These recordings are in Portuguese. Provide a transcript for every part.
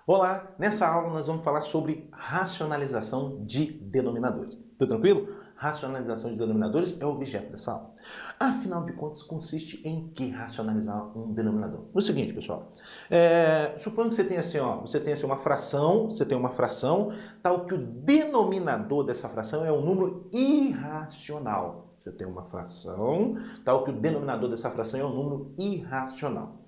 Olá, nessa aula nós vamos falar sobre racionalização de denominadores. Tudo tranquilo? Racionalização de denominadores é o objeto dessa aula. Afinal de contas, consiste em que racionalizar um denominador? No seguinte, pessoal, suponha que você tenha assim, uma fração, tal que o denominador dessa fração é um número irracional. Você tem uma fração, tal que o denominador dessa fração é um número irracional.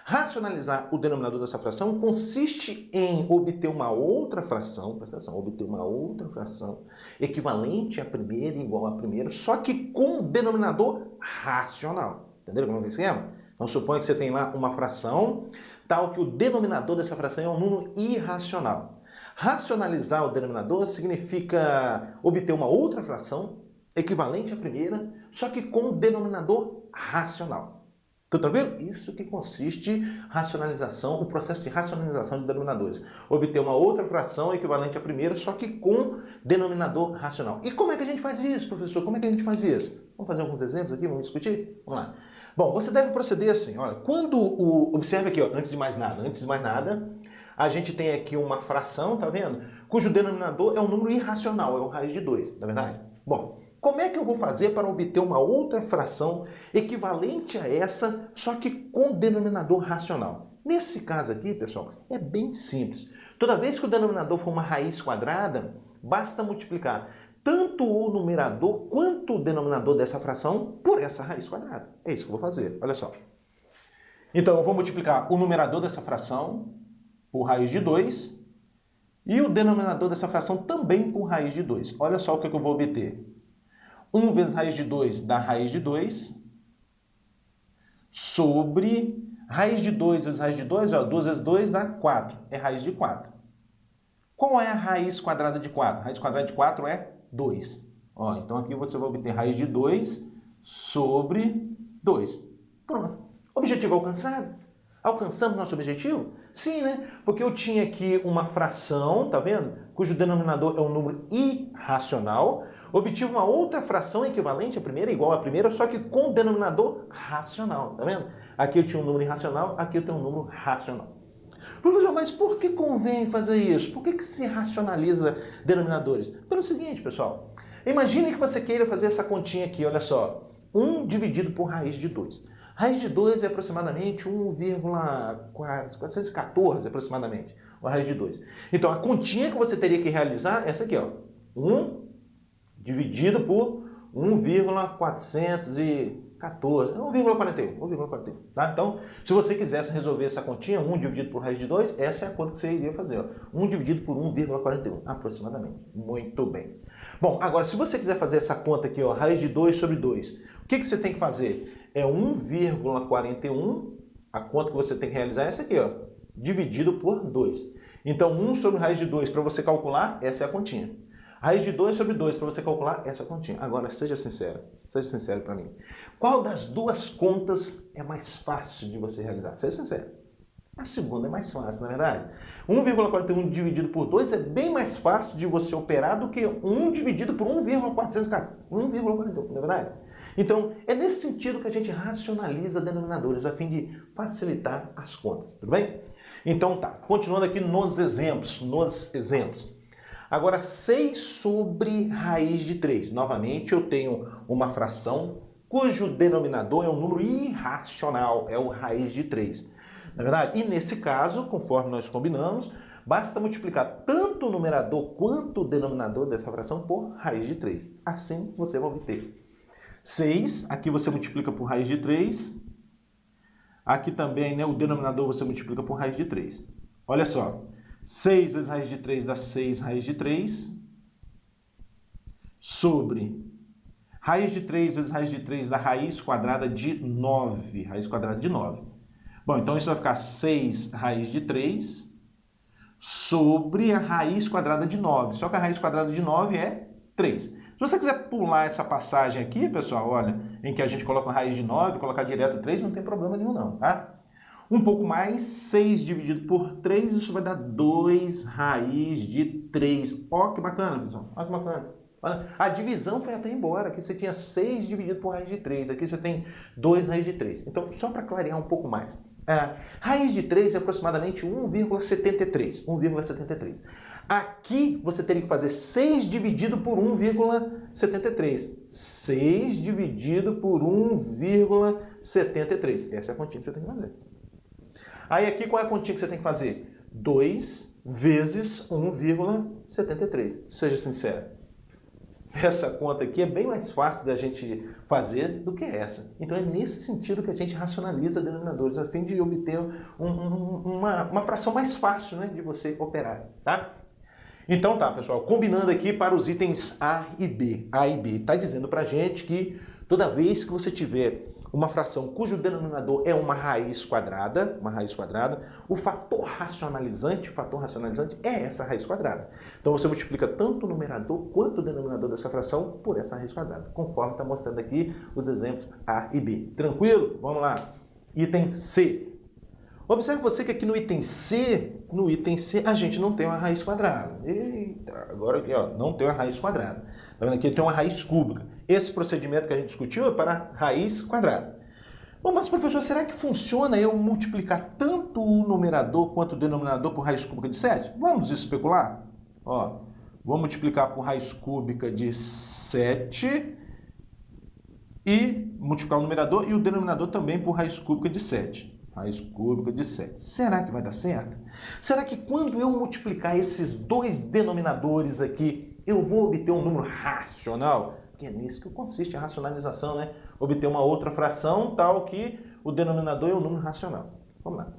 Racionalizar o denominador dessa fração consiste em obter uma outra fração, presta atenção, obter uma outra fração equivalente à primeira e igual à primeira, só que com denominador racional. Entenderam como é o esquema? Então suponha que você tem lá uma fração, tal que o denominador dessa fração é um número irracional. Racionalizar o denominador significa obter uma outra fração equivalente à primeira, só que com denominador racional. Tudo tranquilo? Isso que consiste racionalização, o processo de racionalização de denominadores. Obter uma outra fração equivalente à primeira, só que com denominador racional. E como é que a gente faz isso, professor? Como é que a gente faz isso? Vamos fazer alguns exemplos aqui, vamos discutir? Vamos lá. Bom, você deve proceder assim, olha, observe aqui, ó, antes de mais nada, a gente tem aqui uma fração, tá vendo? Cujo denominador é um número irracional, é o raiz de 2, não é verdade? Bom, como é que eu vou fazer para obter uma outra fração equivalente a essa, só que com denominador racional? Nesse caso aqui, pessoal, é bem simples. Toda vez que o denominador for uma raiz quadrada, basta multiplicar tanto o numerador quanto o denominador dessa fração por essa raiz quadrada. É isso que eu vou fazer, olha só. Então, eu vou multiplicar o numerador dessa fração por raiz de 2 e o denominador dessa fração também por raiz de 2. Olha só o que eu vou obter. 1 vezes raiz de 2 dá raiz de 2, sobre raiz de 2 vezes raiz de 2, ó, 2 vezes 2 dá 4, é raiz de 4. Qual é a raiz quadrada de 4? A raiz quadrada de 4 é 2. Ó, então aqui você vai obter raiz de 2 sobre 2. Pronto. Objetivo alcançado? Alcançamos nosso objetivo? Sim, né? Porque eu tinha aqui uma fração, tá vendo? Cujo denominador é um número irracional. Obtive uma outra fração equivalente à primeira, igual à primeira, só que com denominador racional, tá vendo? Aqui eu tinha um número irracional, aqui eu tenho um número racional. Professor, mas por que convém fazer isso? Por que se racionaliza denominadores? Pelo seguinte, pessoal. Imagine que você queira fazer essa continha aqui, olha só. 1 dividido por raiz de 2. Raiz de 2 é aproximadamente 1,414 aproximadamente, a raiz de 2. Então, a continha que você teria que realizar é essa aqui, ó. 1 dividido por 1,414, 1,41, tá? Então, se você quisesse resolver essa continha, 1 dividido por raiz de 2, essa é a conta que você iria fazer, ó. 1 dividido por 1,41, aproximadamente. Muito bem. Bom, agora, se você quiser fazer essa conta aqui, ó, raiz de 2 sobre 2, o que você tem que fazer? É 1,41, a conta que você tem que realizar é essa aqui, ó, dividido por 2. Então, 1 sobre raiz de 2, para você calcular, essa é a continha. Raiz de 2 sobre 2, para você calcular, essa é a continha. Agora, seja sincero para mim. Qual das duas contas é mais fácil de você realizar? Seja sincero. A segunda é mais fácil, na verdade. 1,41 dividido por 2 é bem mais fácil de você operar do que 1 dividido por 1,414. 1,41, não é verdade? Então, é nesse sentido que a gente racionaliza denominadores, a fim de facilitar as contas, tudo bem? Então tá, continuando aqui nos exemplos. Agora, 6 sobre raiz de 3. Novamente, eu tenho uma fração cujo denominador é um número irracional, é o raiz de 3. Na verdade, e nesse caso, conforme nós combinamos, basta multiplicar tanto o numerador quanto o denominador dessa fração por raiz de 3. Assim você vai obter 6, aqui você multiplica por raiz de 3, aqui também, né, o denominador você multiplica por raiz de 3. Olha só, 6 vezes raiz de 3 dá 6 raiz de 3, sobre raiz de 3 vezes raiz de 3 dá raiz quadrada de 9, raiz quadrada de 9. Bom, então isso vai ficar 6 raiz de 3 sobre a raiz quadrada de 9, só que a raiz quadrada de 9 é 3. Se você quiser pular essa passagem aqui, pessoal, olha, em que a gente coloca a raiz de 9, colocar direto 3, não tem problema nenhum não, tá? Um pouco mais, 6 dividido por 3, isso vai dar 2 raiz de 3. Ó, que bacana, pessoal. Olha que bacana. Olha, a divisão foi até embora. Aqui você tinha 6 dividido por raiz de 3. Aqui você tem 2 raiz de 3. Então, só para clarear um pouco mais. Raiz de 3 é aproximadamente 1,73. 1,73. Aqui você teria que fazer 6 dividido por 1,73. 6 dividido por 1,73. Essa é a continha que você tem que fazer. Aí aqui qual é a continha que você tem que fazer? 2 vezes 1,73. Seja sincero. Essa conta aqui é bem mais fácil da gente fazer do que essa. Então é nesse sentido que a gente racionaliza denominadores, a fim de obter uma fração mais fácil, né, de você operar, tá? Então tá, pessoal, combinando aqui para os itens A e B. A e B está dizendo para a gente que toda vez que você tiver uma fração cujo denominador é uma raiz quadrada, o fator racionalizante é essa raiz quadrada. Então você multiplica tanto o numerador quanto o denominador dessa fração por essa raiz quadrada, conforme está mostrando aqui os exemplos A e B. Tranquilo? Vamos lá. Item C. Observe você que aqui no item C, a gente não tem uma raiz quadrada. Eita, agora aqui, ó, não tem uma raiz quadrada. Tá vendo aqui? Tem uma raiz cúbica. Esse procedimento que a gente discutiu é para raiz quadrada. Bom, mas professor, será que funciona eu multiplicar tanto o numerador quanto o denominador por raiz cúbica de 7? Vamos especular? Ó, vou multiplicar por raiz cúbica de 7 e multiplicar o numerador e o denominador também por raiz cúbica de 7. Raiz cúbica de 7. Será que vai dar certo? Será que quando eu multiplicar esses dois denominadores aqui, eu vou obter um número racional? Que é nisso que consiste a racionalização, né? Obter uma outra fração tal que o denominador é o número racional. Vamos lá.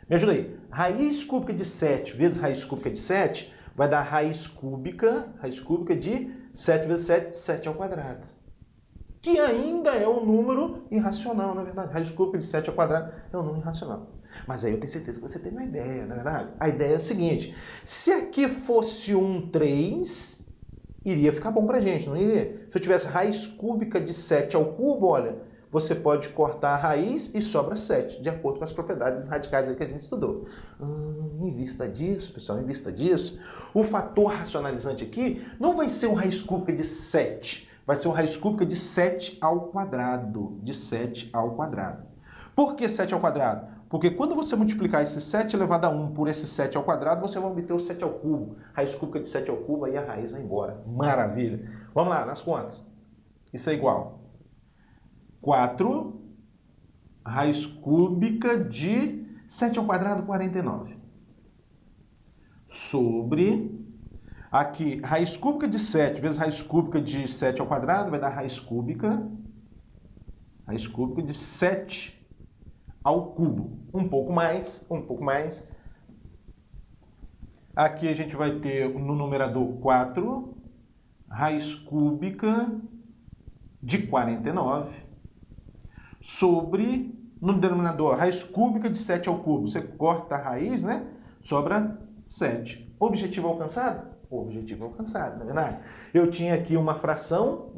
Me ajuda aí. Raiz cúbica de 7 vezes raiz cúbica de 7 vai dar raiz cúbica de 7 vezes 7, 7 ao quadrado. Que ainda é um número irracional, na verdade. Raiz cúbica de 7 ao quadrado é um número irracional. Mas aí eu tenho certeza que você tem uma ideia, na verdade. A ideia é a seguinte: se aqui fosse um 3, iria ficar bom pra gente, não iria? Se eu tivesse raiz cúbica de 7 ao cubo, olha, você pode cortar a raiz e sobra 7, de acordo com as propriedades radicais aí que a gente estudou. Em vista disso, pessoal, em vista disso, o fator racionalizante aqui não vai ser um raiz cúbica de 7, vai ser uma raiz cúbica de 7 ao quadrado. De 7 ao quadrado. Por que 7 ao quadrado? Porque quando você multiplicar esse 7 elevado a 1 por esse 7 ao quadrado, você vai obter o 7 ao cubo. Raiz cúbica de 7 ao cubo, aí a raiz vai embora. Maravilha! Vamos lá, nas contas. Isso é igual. 4 raiz cúbica de 7 ao quadrado, 49. Sobre... Aqui, raiz cúbica de 7 vezes raiz cúbica de 7 ao quadrado vai dar raiz cúbica de 7 ao cubo. Um pouco mais. Aqui a gente vai ter no numerador 4 raiz cúbica de 49 sobre, no denominador, raiz cúbica de 7 ao cubo. Você corta a raiz, né? Sobra 7. Objetivo alcançado? O objetivo alcançado, não é verdade? Eu tinha aqui uma fração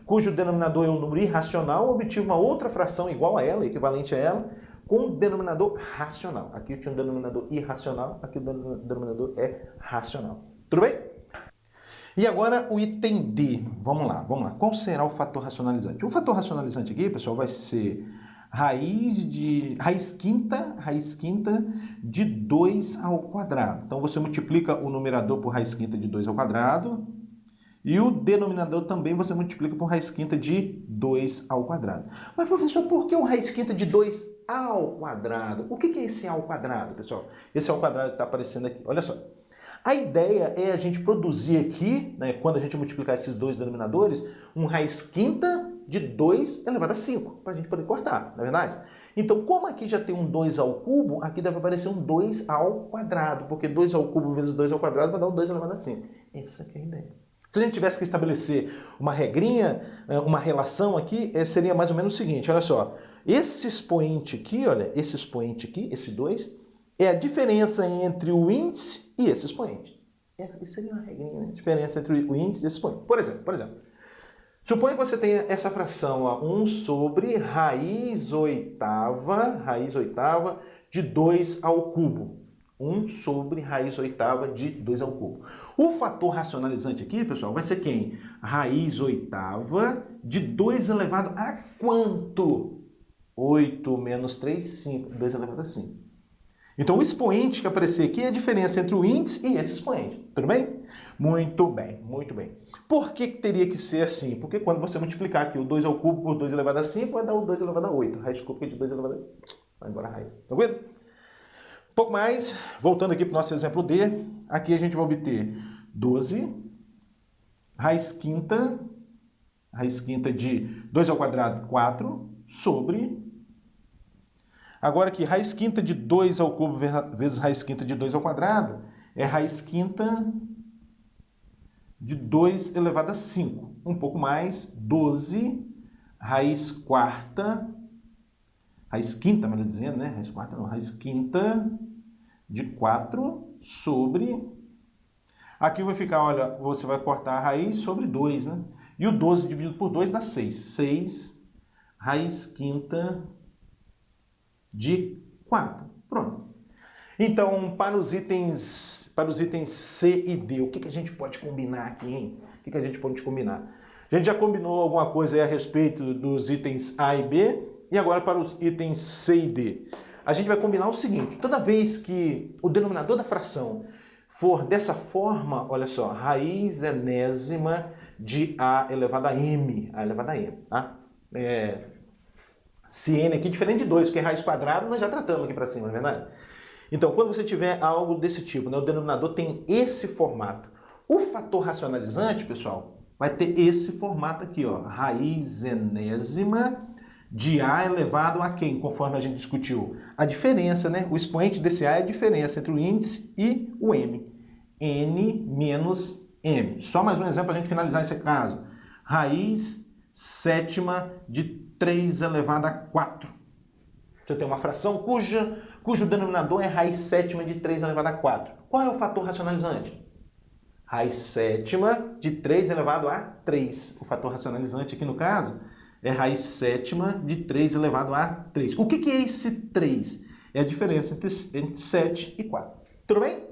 cujo denominador é um número irracional, obtive uma outra fração igual a ela, equivalente a ela, com um denominador racional. Aqui eu tinha um denominador irracional, aqui o denominador é racional. Tudo bem? E agora o item D. Vamos lá. Qual será o fator racionalizante? O fator racionalizante aqui, pessoal, vai ser raiz quinta de 2 ao quadrado. Então, você multiplica o numerador por raiz quinta de 2 ao quadrado e o denominador também você multiplica por raiz quinta de 2 ao quadrado. Mas, professor, por que o raiz quinta de 2 ao quadrado? O que é esse ao quadrado, pessoal? Esse ao quadrado que está aparecendo aqui. Olha só. A ideia é a gente produzir aqui, né, quando a gente multiplicar esses dois denominadores, um raiz quinta de 2 elevado a 5, para a gente poder cortar, não é verdade? Então, como aqui já tem um 2 ao cubo, aqui deve aparecer um 2 ao quadrado, porque 2 ao cubo vezes 2 ao quadrado vai dar um 2 elevado a 5. Essa aqui é a ideia. Se a gente tivesse que estabelecer uma regrinha, uma relação aqui, seria mais ou menos o seguinte, olha só. Esse expoente aqui, olha, esse expoente aqui, esse 2, é a diferença entre o índice e esse expoente. Essa aqui seria uma regrinha, né? Diferença entre o índice e esse expoente. Por exemplo, suponha que você tenha essa fração, ó, 1 sobre raiz oitava de 2 ao cubo. 1 sobre raiz oitava de 2 ao cubo. O fator racionalizante aqui, pessoal, vai ser quem? Raiz oitava de 2 elevado a quanto? 8 menos 3, 5. 2 elevado a 5. Então, o expoente que aparecer aqui é a diferença entre o índice e esse expoente. Tudo bem? Muito bem, muito bem. Por que teria que ser assim? Porque quando você multiplicar aqui o 2 ao cubo por 2 elevado a 5, vai dar o 2 elevado a 8. Raiz cúbica de 2 elevado a 8. Vai embora a raiz. Tranquilo? Um pouco mais, voltando aqui para o nosso exemplo D. Aqui a gente vai obter 12, raiz quinta de 2 ao quadrado, 4, sobre... Agora aqui, raiz quinta de 2 ao cubo vezes raiz quinta de 2 ao quadrado é raiz quinta de 2 elevado a 5. Um pouco mais, 12, raiz quinta, melhor dizendo, né? Raiz quarta não, raiz quinta de 4 sobre... Aqui vai ficar, olha, você vai cortar a raiz sobre 2, né? E o 12 dividido por 2 dá 6. 6, raiz quinta de 4. Pronto. Então, para os itens C e D, o que a gente pode combinar aqui, hein? O que a gente pode combinar? A gente já combinou alguma coisa aí a respeito dos itens A e B, e agora para os itens C e D. A gente vai combinar o seguinte, toda vez que o denominador da fração for dessa forma, olha só, raiz enésima de A elevado a M, tá? Se n aqui, diferente de 2, porque raiz quadrada nós já tratamos aqui para cima, não é verdade? Então, quando você tiver algo desse tipo, né, o denominador tem esse formato. O fator racionalizante, pessoal, vai ter esse formato aqui, ó, raiz enésima de A elevado a quem, conforme a gente discutiu? A diferença, né? O expoente desse A é a diferença entre o índice e o M. N menos M. Só mais um exemplo para a gente finalizar esse caso. Raiz sétima de 3 elevado a 4. Você tem uma fração cujo denominador é raiz sétima de 3 elevado a 4. Qual é o fator racionalizante? Raiz sétima de 3 elevado a 3. O fator racionalizante aqui no caso é raiz sétima de 3 elevado a 3. O que é esse 3? É a diferença entre 7 e 4. Tudo bem?